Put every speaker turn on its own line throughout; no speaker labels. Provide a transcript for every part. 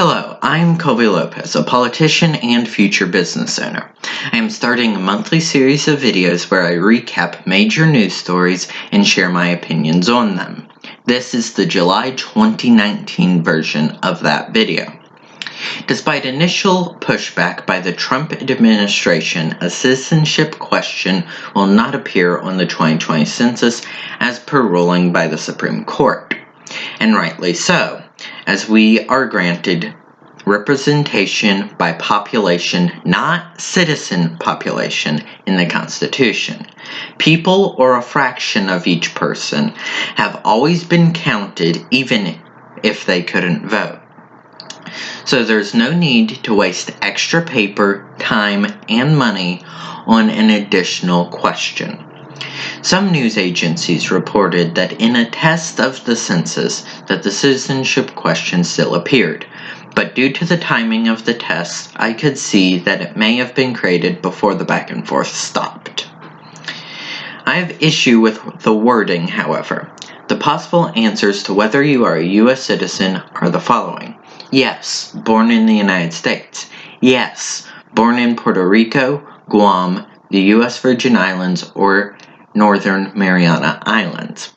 Hello, I'm Colby Lopez, a politician and future business owner. I am starting a monthly series of videos where I recap major news stories and share my opinions on them. This is the July 2019 version of that video. Despite initial pushback by the Trump administration, a citizenship question will not appear on the 2020 census as per ruling by the Supreme Court. And rightly so, as we are granted representation by population, not citizen population, in the Constitution. People, or a fraction of each person, have always been counted even if they couldn't vote. So there's no need to waste extra paper, time, and money on an additional question. Some news agencies reported that in a test of the census that the citizenship question still appeared, but due to the timing of the test, I could see that it may have been created before the back and forth stopped. I have issue with the wording, however. The possible answers to whether you are a U.S. citizen are the following. Yes, born in the United States. Yes, born in Puerto Rico, Guam, the U.S. Virgin Islands, or Northern Mariana Islands.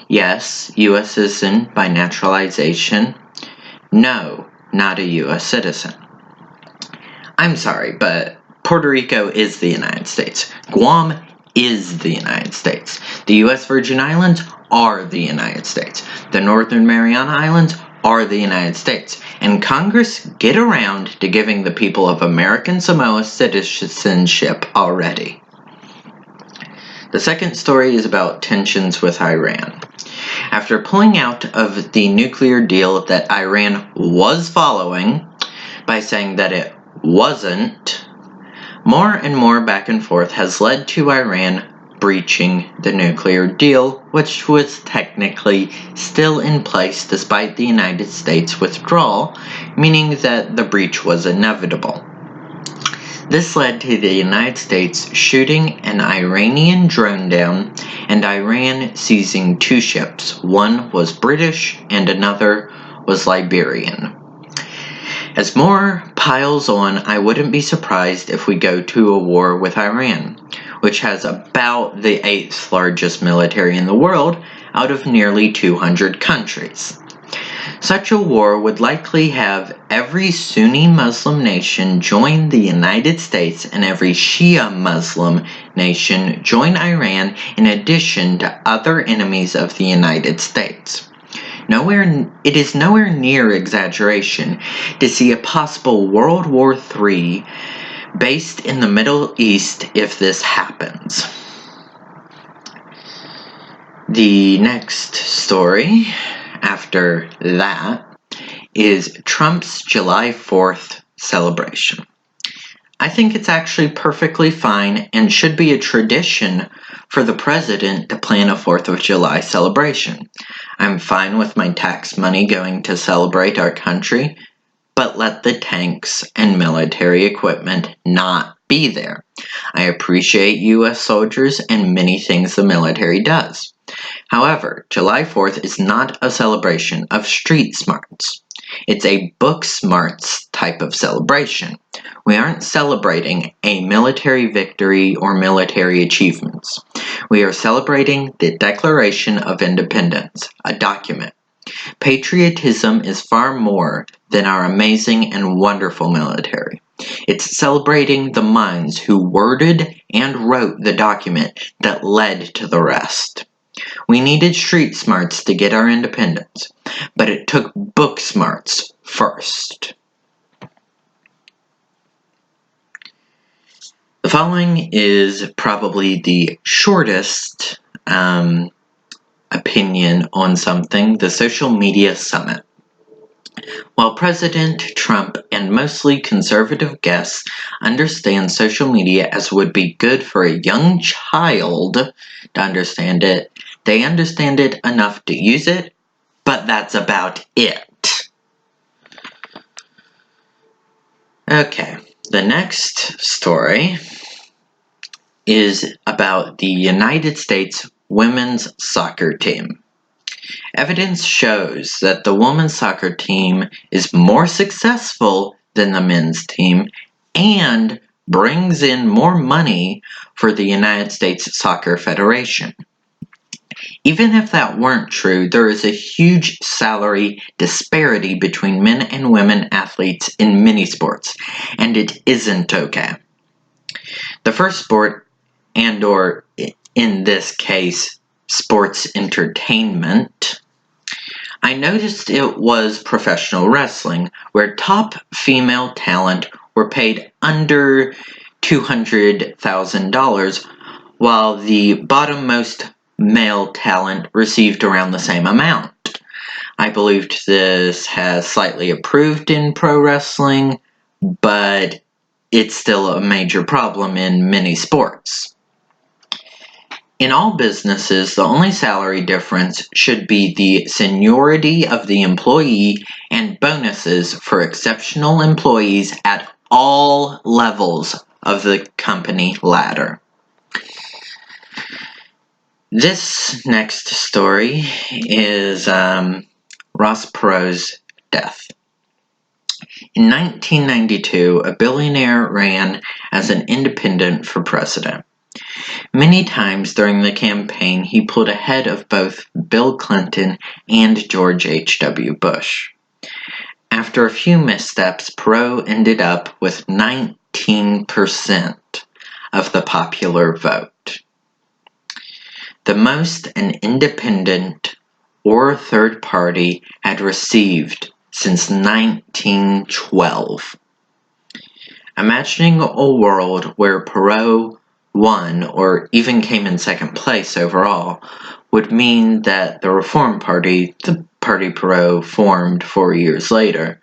Yes, U.S. citizen by naturalization. No, not a U.S. citizen. I'm sorry, but Puerto Rico is the United States. Guam is the United States. The U.S. Virgin Islands are the United States. The Northern Mariana Islands are the United States. And Congress get around to giving the people of American Samoa citizenship already. The second story is about tensions with Iran. After pulling out of the nuclear deal that Iran was following by saying that it wasn't, more and more back and forth has led to Iran breaching the nuclear deal, which was technically still in place despite the United States' withdrawal, meaning that the breach was inevitable. This led to the United States shooting an Iranian drone down and Iran seizing two ships. One was British and another was Liberian. As more piles on, I wouldn't be surprised if we go to a war with Iran, which has about the 8th largest military in the world out of nearly 200 countries. Such a war would likely have every Sunni Muslim nation join the United States and every Shia Muslim nation join Iran in addition to other enemies of the United States. It is nowhere near exaggeration to see a possible World War III based in the Middle East if this happens. The next story after that is Trump's July 4th celebration. I think it's actually perfectly fine and should be a tradition for the president to plan a 4th of July celebration. I'm fine with my tax money going to celebrate our country, but let the tanks and military equipment not be there. I appreciate U.S. soldiers and many things the military does. However, July 4th is not a celebration of street smarts. It's a book smarts type of celebration. We aren't celebrating a military victory or military achievements. We are celebrating the Declaration of Independence, a document. Patriotism is far more than our amazing and wonderful military. It's celebrating the minds who worded and wrote the document that led to the rest. We needed street smarts to get our independence, but it took book smarts first. The following is probably the shortest opinion on something, the social media summit. While President Trump and mostly conservative guests understand social media as would be good for a young child to understand it, they understand it enough to use it, but that's about it. Okay, the next story is about the United States women's soccer team. Evidence shows that the women's soccer team is more successful than the men's team and brings in more money for the United States Soccer Federation. Even if that weren't true, there is a huge salary disparity between men and women athletes in many sports, and it isn't okay. The first sport, and/or in this case, sports entertainment, I noticed it was professional wrestling, where top female talent were paid under $200,000, while the bottommost male talent received around the same amount. I believed this has slightly improved in pro wrestling, but it's still a major problem in many sports. In all businesses, the only salary difference should be the seniority of the employee and bonuses for exceptional employees at all levels of the company ladder. This next story is Ross Perot's death. In 1992, a billionaire ran as an independent for president. Many times during the campaign, he pulled ahead of both Bill Clinton and George H.W. Bush. After a few missteps, Perot ended up with 19% of the popular vote. The most an independent or third party had received since 1912. Imagining a world where Perot won or even came in second place overall would mean that the Reform Party, the party Perot formed 4 years later,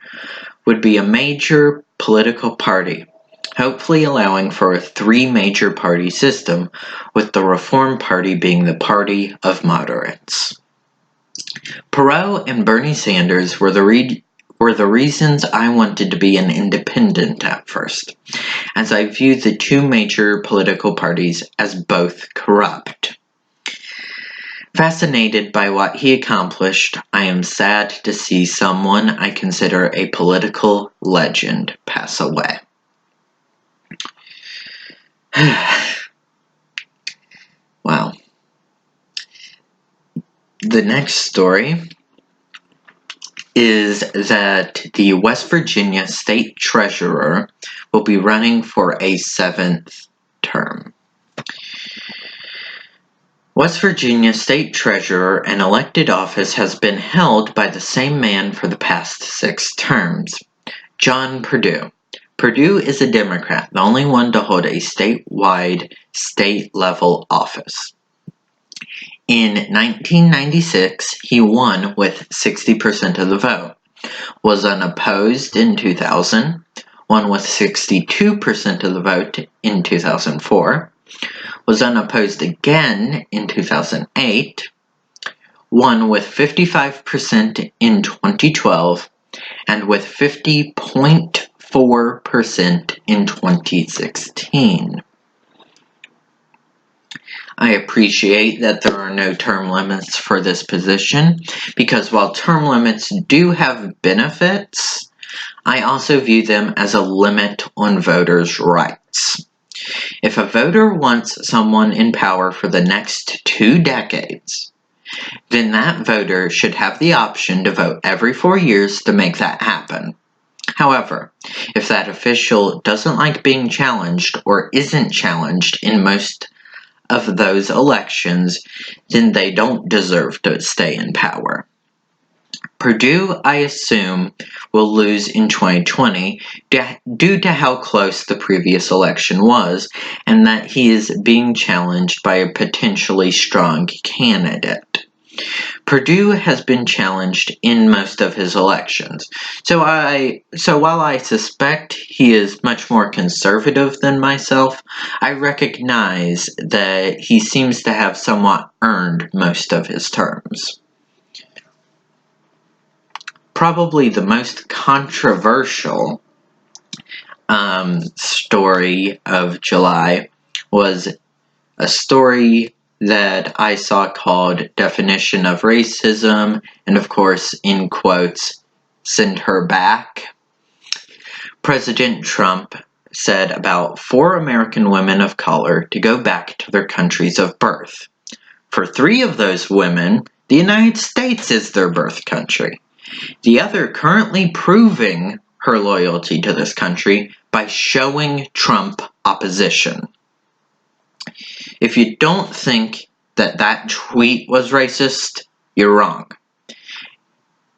would be a major political party, hopefully allowing for a three-major party system, with the Reform Party being the party of moderates. Perot and Bernie Sanders were the reasons I wanted to be an independent at first, as I viewed the two major political parties as both corrupt. Fascinated by what he accomplished, I am sad to see someone I consider a political legend pass away. Wow. The next story is that the West Virginia State Treasurer will be running for a 7th term. West Virginia State Treasurer, an elected office, has been held by the same man for the past 6 terms, John Perdue. Perdue is a Democrat, the only one to hold a statewide, state-level office. In 1996, he won with 60% of the vote, was unopposed in 2000, won with 62% of the vote in 2004, was unopposed again in 2008, won with 55% in 2012, and with 50.4% in 2016. I appreciate that there are no term limits for this position, because while term limits do have benefits, I also view them as a limit on voters' rights. If a voter wants someone in power for the next 2 decades, then that voter should have the option to vote every 4 years to make that happen. However, if that official doesn't like being challenged or isn't challenged in most of those elections, then they don't deserve to stay in power. Perdue, I assume, will lose in 2020 due to how close the previous election was, and that he is being challenged by a potentially strong candidate. Perdue has been challenged in most of his elections, so while I suspect he is much more conservative than myself, I recognize that he seems to have somewhat earned most of his terms. Probably the most controversial story of July was a story that I saw called Definition of Racism, and of course, in quotes, send her back. President Trump said about 4 American women of color to go back to their countries of birth. For 3 of those women, the United States is their birth country. The other currently proving her loyalty to this country by showing Trump opposition. If you don't think that that tweet was racist, you're wrong.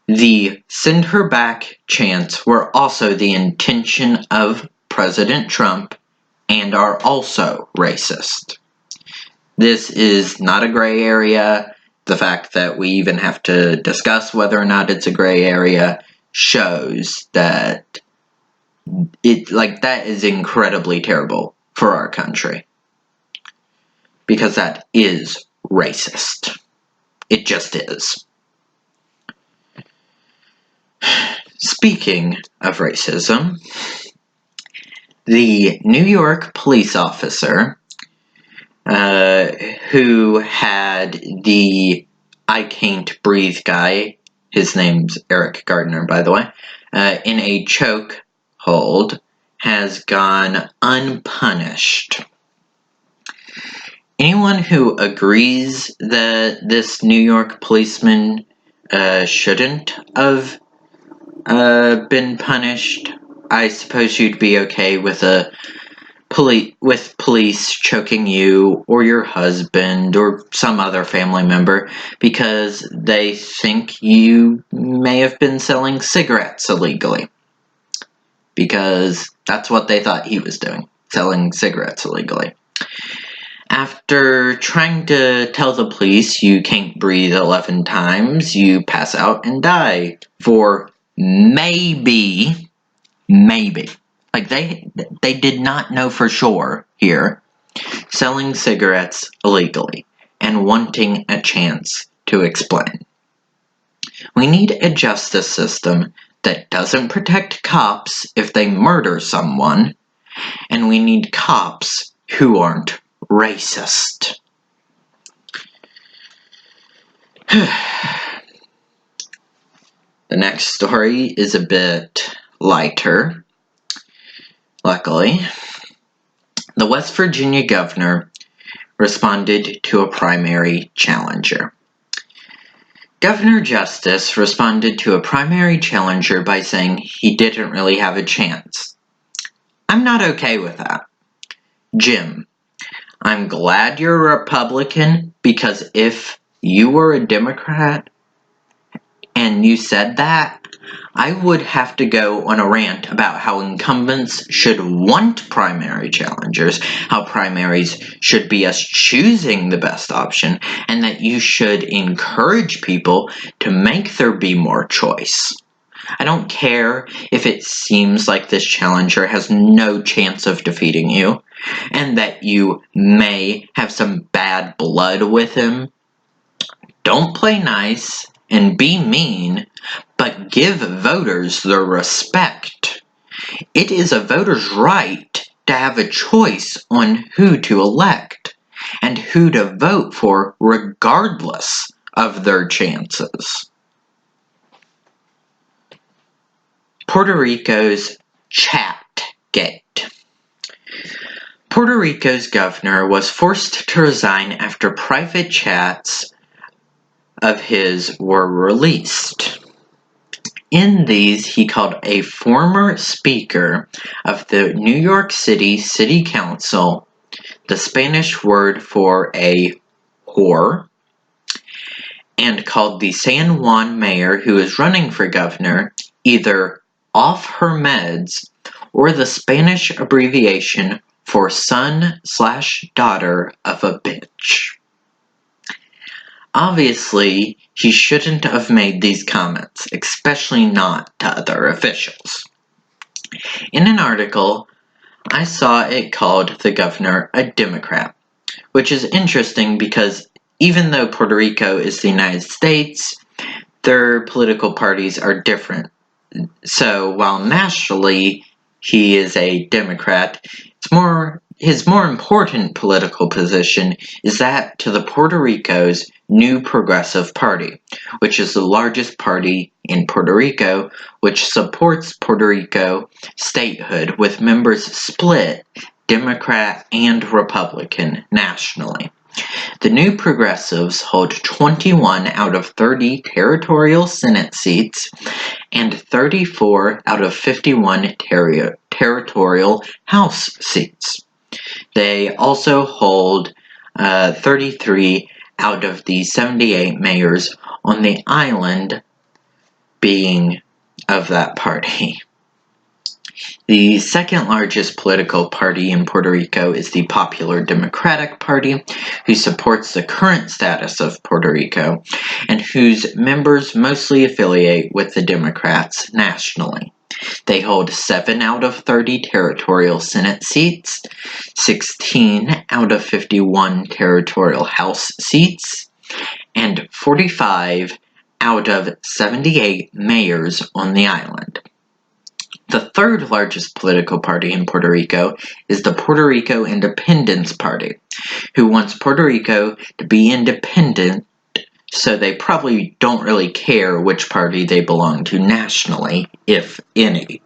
The send her back chants were also the intention of President Trump and are also racist. This is not a gray area. The fact that we even have to discuss whether or not it's a gray area shows that that is incredibly terrible for our country. Because that is racist. It just is. Speaking of racism, the New York police officer who had the I can't breathe guy, his name's Eric Gardner, by the way, in a choke hold, has gone unpunished. Anyone who agrees that this New York policeman shouldn't have been punished, I suppose you'd be okay with police choking you or your husband or some other family member because they think you may have been selling cigarettes illegally. Because that's what they thought he was doing, selling cigarettes illegally. After trying to tell the police you can't breathe 11 times, you pass out and die for maybe, like they did not know for sure here, selling cigarettes illegally and wanting a chance to explain. We need a justice system that doesn't protect cops if they murder someone, and we need cops who aren't racist. The next story is a bit lighter, luckily. The West Virginia governor responded to a primary challenger. Governor Justice responded to a primary challenger by saying he didn't really have a chance. I'm not okay with that. Jim, I'm glad you're a Republican because if you were a Democrat and you said that, I would have to go on a rant about how incumbents should want primary challengers, how primaries should be us choosing the best option, and that you should encourage people to make there be more choice. I don't care if it seems like this challenger has no chance of defeating you, and that you may have some bad blood with him. Don't play nice and be mean, but give voters the respect. It is a voter's right to have a choice on who to elect and who to vote for regardless of their chances. Puerto Rico's Chatgate. Puerto Rico's governor was forced to resign after private chats of his were released. In these, he called a former speaker of the New York City City Council, the Spanish word for a whore, and called the San Juan mayor who is running for governor either off her meds or the Spanish abbreviation for son/daughter of a bitch. Obviously, he shouldn't have made these comments, especially not to other officials. In an article, I saw it called the governor a Democrat, which is interesting because even though Puerto Rico is the United States, their political parties are different. So while nationally he is a Democrat, his more important political position is that to the Puerto Rico's New Progressive Party, which is the largest party in Puerto Rico, which supports Puerto Rico statehood with members split Democrat and Republican nationally. The New Progressives hold 21 out of 30 territorial Senate seats and 34 out of 51 territorial House seats. They also hold 33 out of the 78 mayors on the island being of that party. The second largest political party in Puerto Rico is the Popular Democratic Party, who supports the current status of Puerto Rico and whose members mostly affiliate with the Democrats nationally. They hold 7 out of 30 territorial Senate seats, 16 out of 51 territorial House seats, and 45 out of 78 mayors on the island. The third largest political party in Puerto Rico is the Puerto Rico Independence Party, who wants Puerto Rico to be independent, so they probably don't really care which party they belong to nationally, if any.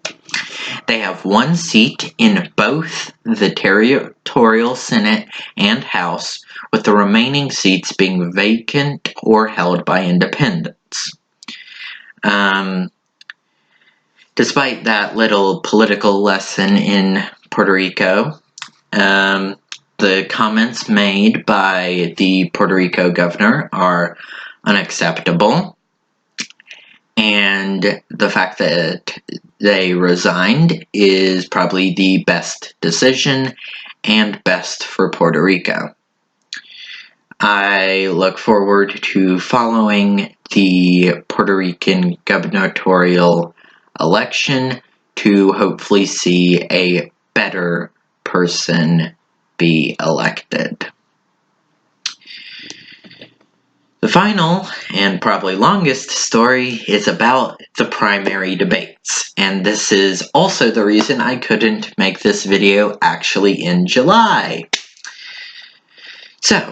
They have 1 seat in both the territorial Senate and House, with the remaining seats being vacant or held by independents. Despite that little political lesson in Puerto Rico, the comments made by the Puerto Rico governor are unacceptable, and the fact that they resigned is probably the best decision and best for Puerto Rico. I look forward to following the Puerto Rican gubernatorial election to hopefully see a better person be elected. The final and probably longest story is about the primary debates, and this is also the reason I couldn't make this video actually in July. So,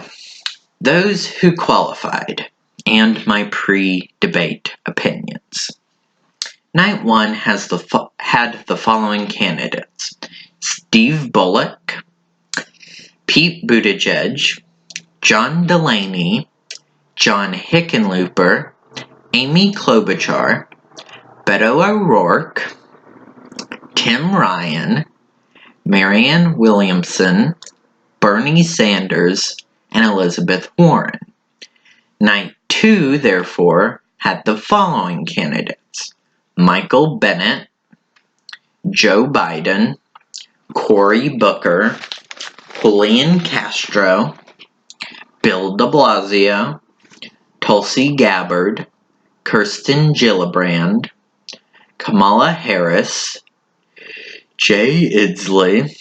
those who qualified and my pre-debate opinions. Night 1 had the following candidates: Steve Bullock, Pete Buttigieg, John Delaney, John Hickenlooper, Amy Klobuchar, Beto O'Rourke, Tim Ryan, Marianne Williamson, Bernie Sanders, and Elizabeth Warren. Night 2, therefore, had the following candidates: Michael Bennet, Joe Biden, Cory Booker, Julian Castro, Bill de Blasio, Tulsi Gabbard, Kirsten Gillibrand, Kamala Harris, Jay Inslee,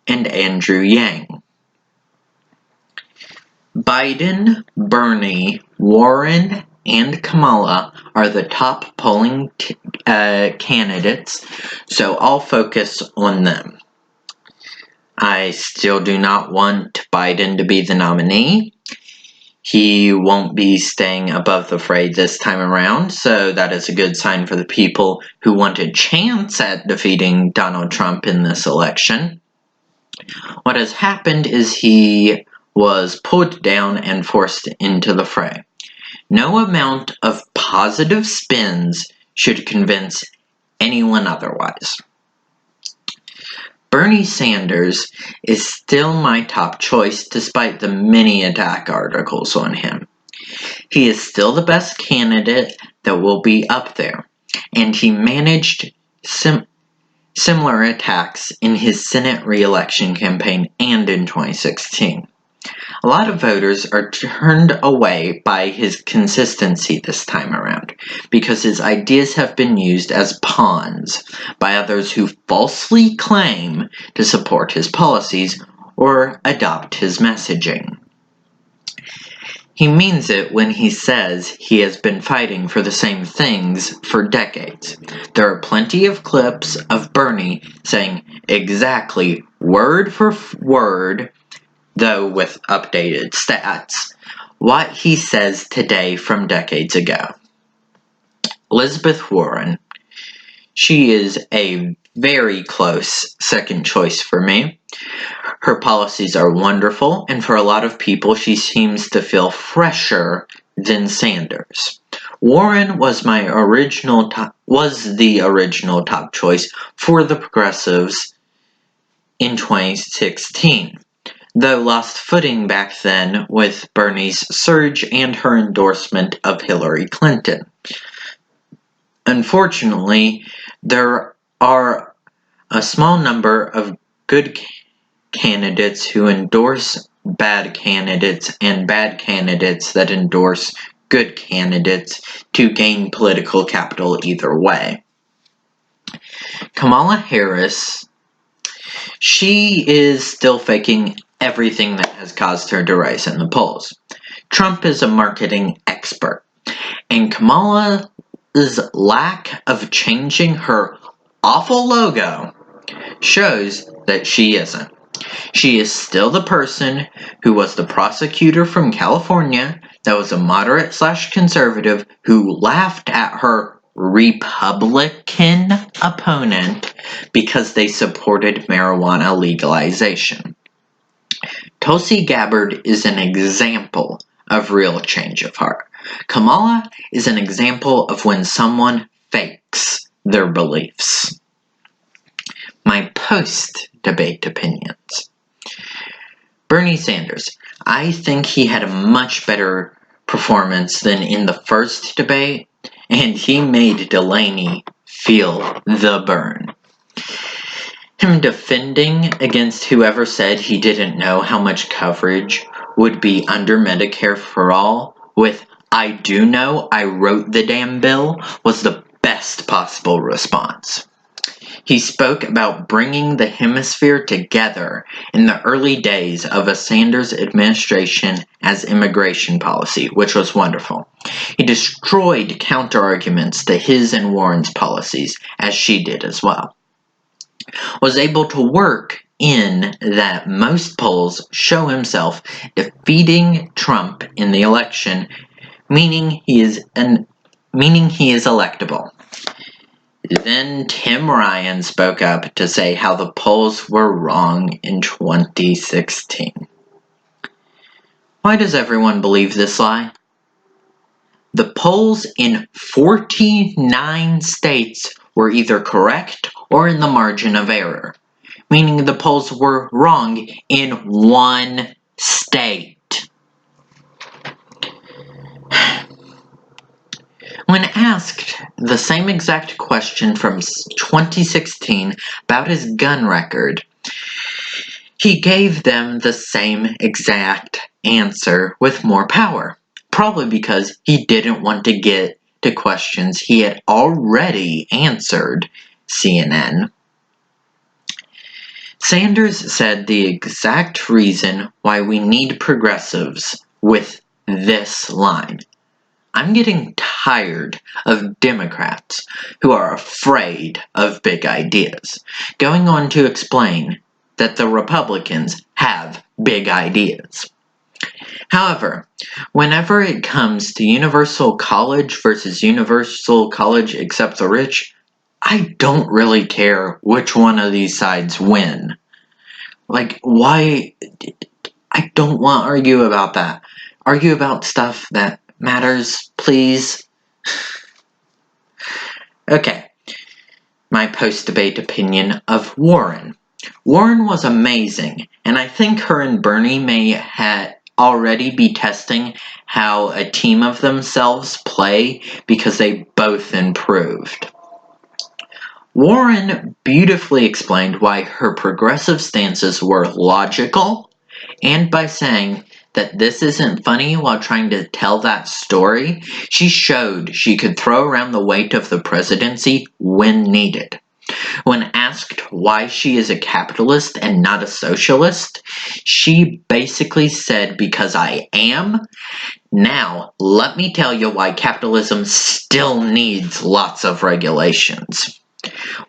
and Andrew Yang. Biden, Bernie, Warren, and Kamala are the top polling candidates, so I'll focus on them. I still do not want Biden to be the nominee. He won't be staying above the fray this time around, so that is a good sign for the people who want a chance at defeating Donald Trump in this election. What has happened is he was pulled down and forced into the fray. No amount of positive spins should convince anyone otherwise. Bernie Sanders is still my top choice despite the many attack articles on him. He is still the best candidate that will be up there, and he managed similar attacks in his Senate re-election campaign and in 2016. A lot of voters are turned away by his consistency this time around because his ideas have been used as pawns by others who falsely claim to support his policies or adopt his messaging. He means it when he says he has been fighting for the same things for decades. There are plenty of clips of Bernie saying exactly word for word, though with updated stats, what he says today from decades ago. Elizabeth Warren. She is a very close second choice for me. Her policies are wonderful, and for a lot of people, she seems to feel fresher than Sanders. Warren was the original top choice for the progressives in 2016, though lost footing back then with Bernie's surge and her endorsement of Hillary Clinton. Unfortunately, there are a small number of good candidates who endorse bad candidates and bad candidates that endorse good candidates to gain political capital either way. Kamala Harris, she is still faking everything that has caused her to rise in the polls. Trump is a marketing expert, and Kamala's lack of changing her awful logo shows that she isn't. She is still the person who was the prosecutor from California that was a moderate/conservative who laughed at her Republican opponent because they supported marijuana legalization. Tulsi Gabbard is an example of real change of heart. Kamala is an example of when someone fakes their beliefs. My post-debate opinions. Bernie Sanders. I think he had a much better performance than in the first debate, and he made Delaney feel the burn. Him defending against whoever said he didn't know how much coverage would be under Medicare for All with "I do know, I wrote the damn bill" was the best possible response. He spoke about bringing the hemisphere together in the early days of a Sanders administration as immigration policy, which was wonderful. He destroyed counterarguments to his and Warren's policies, as she did as well. Was able to work in that most polls show himself defeating Trump in the election, meaning he is electable. Then Tim Ryan spoke up to say how the polls were wrong in 2016. Why does everyone believe this lie? The polls in 49 states were either correct or in the margin of error, meaning the polls were wrong in one state. When asked the same exact question from 2016 about his gun record, he gave them the same exact answer with more power, probably because he didn't want to get to questions he had already answered CNN. Sanders said the exact reason why we need progressives with this line. I'm getting tired of Democrats who are afraid of big ideas, going on to explain that the Republicans have big ideas. However, whenever it comes to universal college versus universal college except the rich, I don't really care which one of these sides win. Why? I don't want to argue about that. Argue about stuff that matters, please. Okay, my post-debate opinion of Warren. Warren was amazing, and I think her and Bernie may already be testing how a team of themselves play because they both improved. Warren beautifully explained why her progressive stances were logical, and by saying that this isn't funny while trying to tell that story, she showed she could throw around the weight of the presidency when needed. When asked why she is a capitalist and not a socialist, she basically said, "Because I am," Now, let me tell you why capitalism still needs lots of regulations.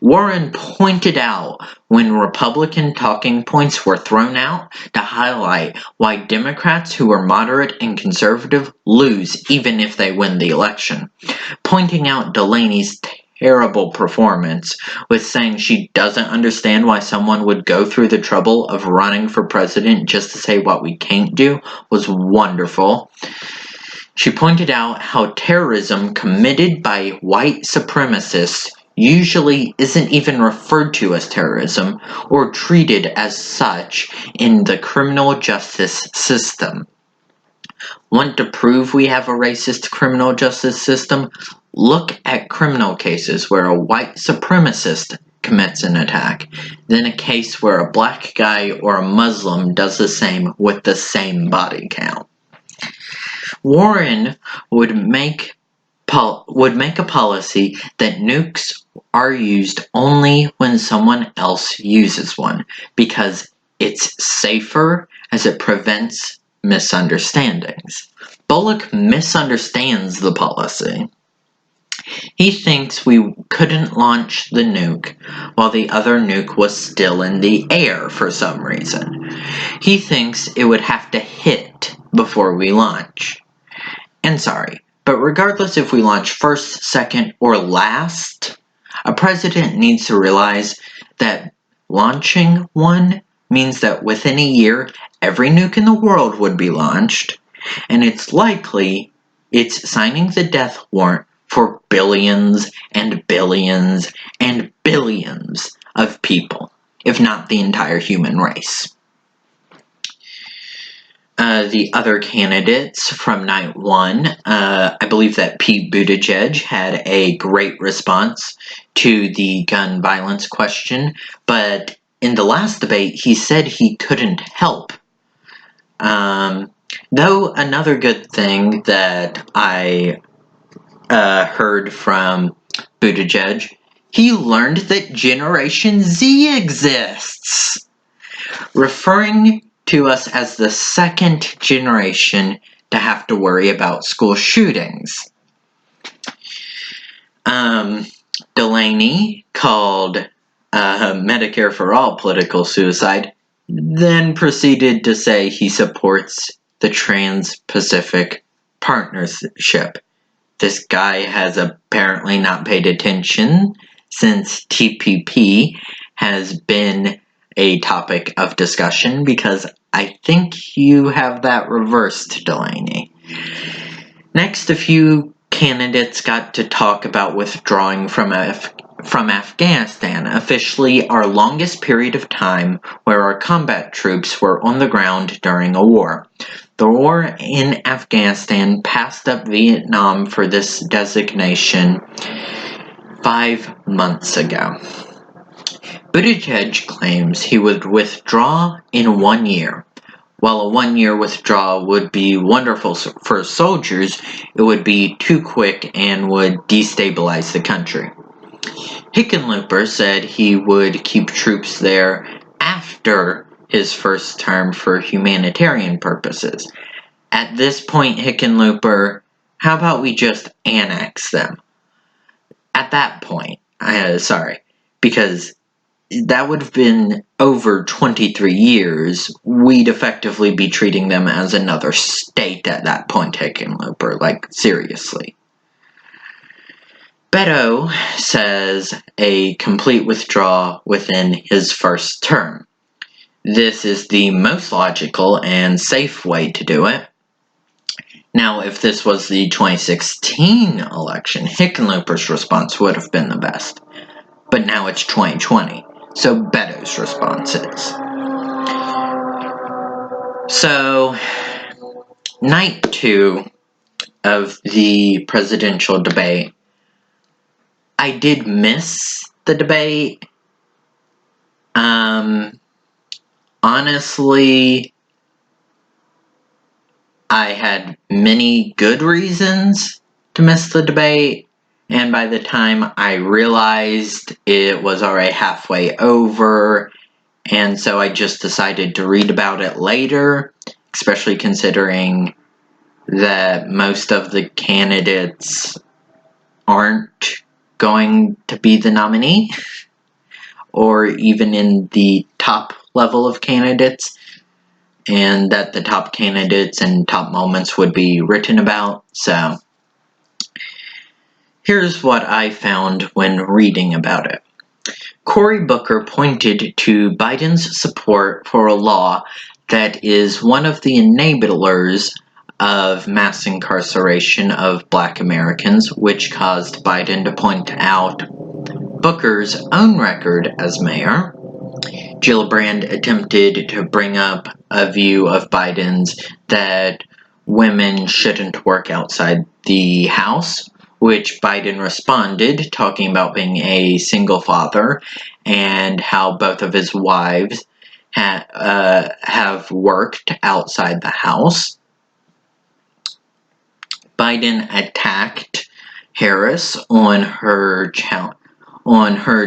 Warren pointed out when Republican talking points were thrown out to highlight why Democrats who are moderate and conservative lose even if they win the election, pointing out Delaney's terrible performance with saying she doesn't understand why someone would go through the trouble of running for president just to say what we can't do was wonderful. She pointed out how terrorism committed by white supremacists usually isn't even referred to as terrorism or treated as such in the criminal justice system. Want to prove we have a racist criminal justice system? Look at criminal cases where a white supremacist commits an attack, then a case where a black guy or a Muslim does the same with the same body count. Warren would make a policy that nukes are used only when someone else uses one because it's safer as it prevents misunderstandings. Bullock misunderstands the policy. He thinks we couldn't launch the nuke while the other nuke was still in the air for some reason. He thinks it would have to hit before we launch. And sorry, but regardless if we launch first, second, or last, a president needs to realize that launching one means that within a year, every nuke in the world would be launched, and it's likely it's signing the death warrant for billions and billions and billions of people, if not the entire human race. The other candidates from night one, I believe that Pete Buttigieg had a great response to the gun violence question, but in the last debate he said he couldn't help. Though another good thing that I heard from Buttigieg, he learned that Generation Z exists, referring to us as the second generation to have to worry about school shootings. Delaney called Medicare for All political suicide, then proceeded to say he supports the Trans-Pacific Partnership. This guy has apparently not paid attention since TPP has been a topic of discussion because I think you have that reversed, Delaney. Next, a few candidates got to talk about withdrawing from Afghanistan, officially our longest period of time where our combat troops were on the ground during a war. The war in Afghanistan passed up Vietnam for this designation 5 months ago. Buttigieg claims he would withdraw in 1 year. While a 1-year withdrawal would be wonderful for soldiers, it would be too quick and would destabilize the country. Hickenlooper said he would keep troops there after his first term for humanitarian purposes. At this point, Hickenlooper, how about we just annex them? At that point, because that would have been over 23 years, we'd effectively be treating them as another state at that point, Hickenlooper, like, seriously. Beto says a complete withdrawal within his first term. This is the most logical and safe way to do it. Now, if this was the 2016 election, Hickenlooper's response would have been the best. But now it's 2020, so Beto's response is. So, night 2 of the presidential debate, I did miss the debate. Honestly, I had many good reasons to miss the debate, and by the time I realized it was already halfway over, and so I just decided to read about it later, especially considering that most of the candidates aren't going to be the nominee, or even in the top level of candidates, and that the top candidates and top moments would be written about. So here's what I found when reading about it. Cory Booker pointed to Biden's support for a law that is one of the enablers of mass incarceration of Black Americans, which caused Biden to point out Booker's own record as mayor. Gillibrand attempted to bring up a view of Biden's that women shouldn't work outside the house, which Biden responded, talking about being a single father and how both of his wives have worked outside the house. Biden attacked Harris on her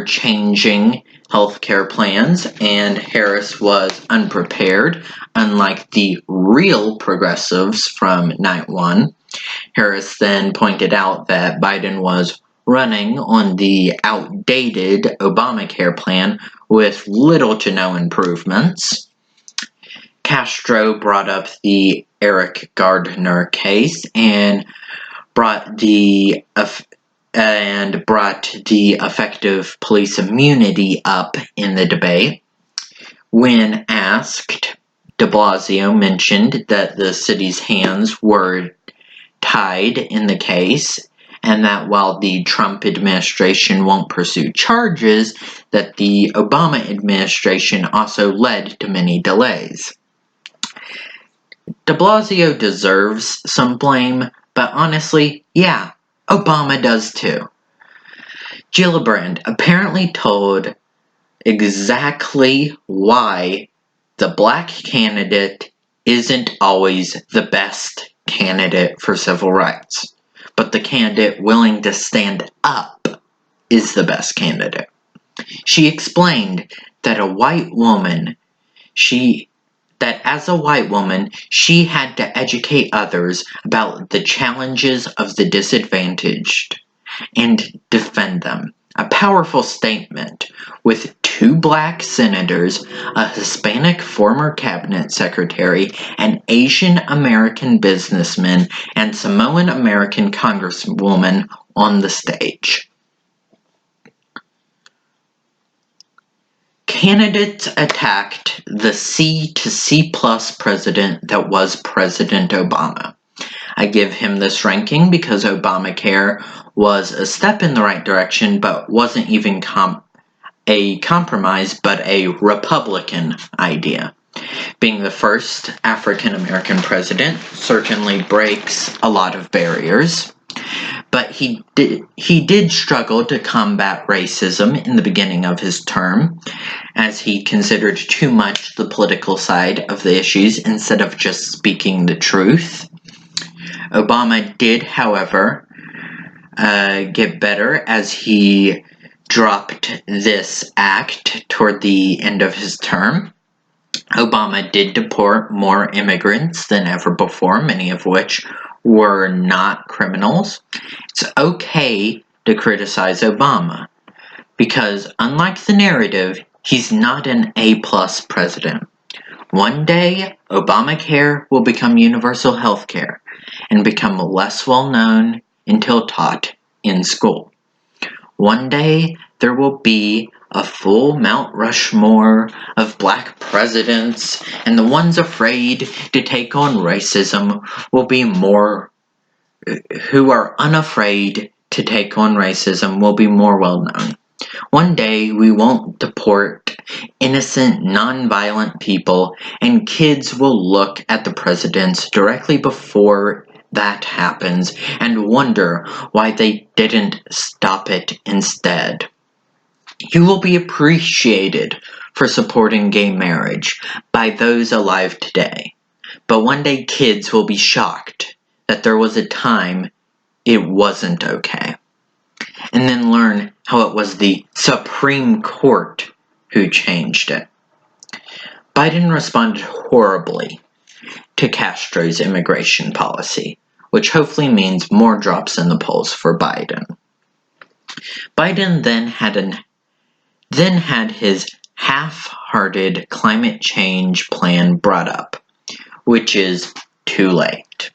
changing healthcare plans, and Harris was unprepared, unlike the real progressives from night one. Harris then pointed out that Biden was running on the outdated Obamacare plan with little to no improvements. Castro brought up the Eric Gardner case and brought the effective police immunity up in the debate. When asked, de Blasio mentioned that the city's hands were tied in the case, and that while the Trump administration won't pursue charges, that the Obama administration also led to many delays. De Blasio deserves some blame, but honestly, yeah, Obama does too. Gillibrand apparently told exactly why the black candidate isn't always the best candidate for civil rights, but the candidate willing to stand up is the best candidate. She explained that as a white woman, she had to educate others about the challenges of the disadvantaged and defend them. A powerful statement, with 2 black senators, a Hispanic former cabinet secretary, an Asian American businessman, and Samoan American congresswoman on the stage. Candidates attacked the C to C+ president that was President Obama. I give him this ranking because Obamacare was a step in the right direction, but wasn't even a compromise, but a Republican idea. Being the first African American president certainly breaks a lot of barriers, but he did struggle to combat racism in the beginning of his term, as he considered too much the political side of the issues instead of just speaking the truth. Obama did, however, get better as he dropped this act toward the end of his term. Obama did deport more immigrants than ever before, many of which were not criminals. It's okay to criticize Obama, because unlike the narrative, he's not an A+ president. One day, Obamacare will become universal health care and become less well known until taught in school. One day, there will be a full Mount Rushmore of black presidents, and the ones afraid to take on racism will be who are unafraid to take on racism will be more well known. One day, we won't deport innocent, non-violent people, and kids will look at the presidents directly before that happens and wonder why they didn't stop it instead. You will be appreciated for supporting gay marriage by those alive today, but one day kids will be shocked that there was a time it wasn't okay, and then learn how it was the Supreme Court who changed it. Biden responded horribly to Castro's immigration policy, which hopefully means more drops in the polls for Biden. Biden then had his half-hearted climate change plan brought up, which is too late.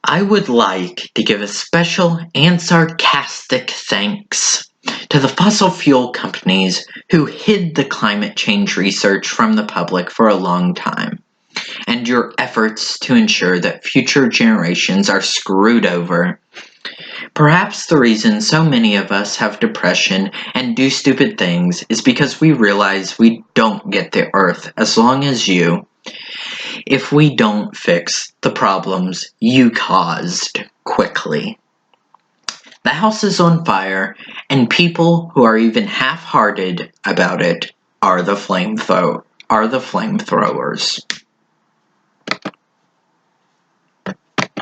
I would like to give a special and sarcastic thanks to the fossil fuel companies who hid the climate change research from the public for a long time, and your efforts to ensure that future generations are screwed over. Perhaps the reason so many of us have depression and do stupid things is because we realize we don't get the Earth as long as you, if we don't fix the problems you caused quickly. The house is on fire, and people who are even half-hearted about it are the flamethrowers.